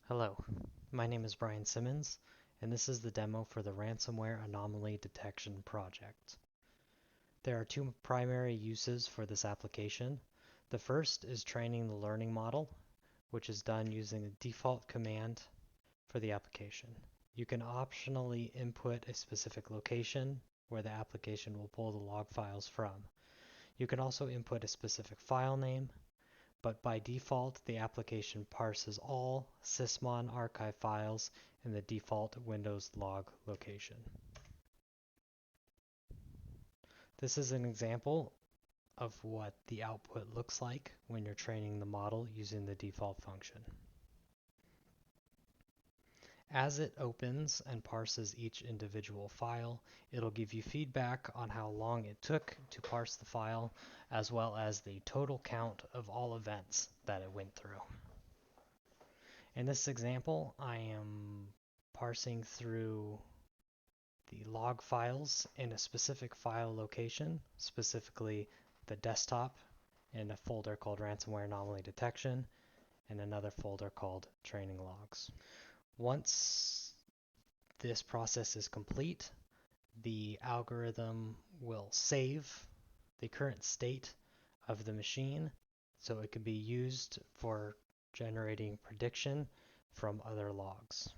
Hello, my name is Brian Simmons, and this is the demo for the Ransomware Anomaly Detection project. There are two primary uses for this application. The first is training the learning model, which is done using the default command for the application. You can optionally input a specific location where the application will pull the log files from. You can also input a specific file name, but by default, the application parses all sysmon archive files in the default Windows log location. This is an example of what the output looks like when you're training the model using the default function. As it opens and parses each individual file, it'll give you feedback on how long it took to parse the file, as well as the total count of all events that it went through. In this example, I am parsing through the log files in a specific file location, specifically the desktop in a folder called Ransomware Anomaly Detection and another folder called Training Logs. Once this process is complete, the algorithm will save the current state of the machine so it can be used for generating prediction from other logs.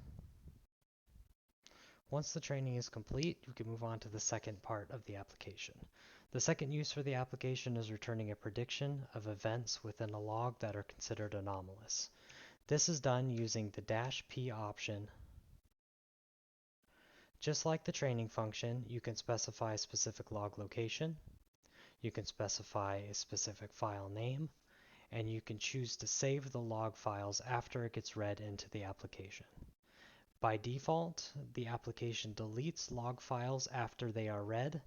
Once the training is complete, you can move on to the second part of the application. The second use for the application is returning a prediction of events within a log that are considered anomalous. This is done using the -p option. Just like the training function, you can specify a specific log location, you can specify a specific file name, and you can choose to save the log files after it gets read into the application. By default, the application deletes log files after they are read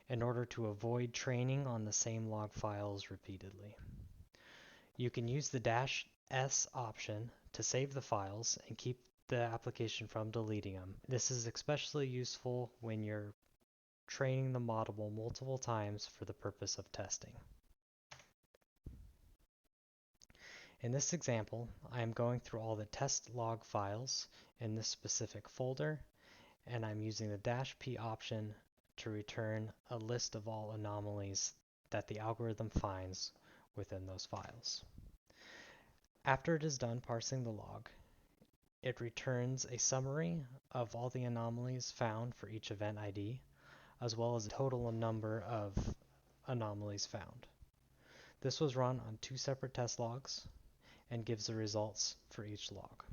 in order to avoid training on the same log files repeatedly. You can use the -s option to save the files and keep the application from deleting them. This is especially useful when you're training the model multiple times for the purpose of testing. In this example, I am going through all the test log files in this specific folder, and I'm using the -p option to return a list of all anomalies that the algorithm finds within those files. After it is done parsing the log, it returns a summary of all the anomalies found for each event ID, as well as the total number of anomalies found. This was run on two separate test logs and gives the results for each log.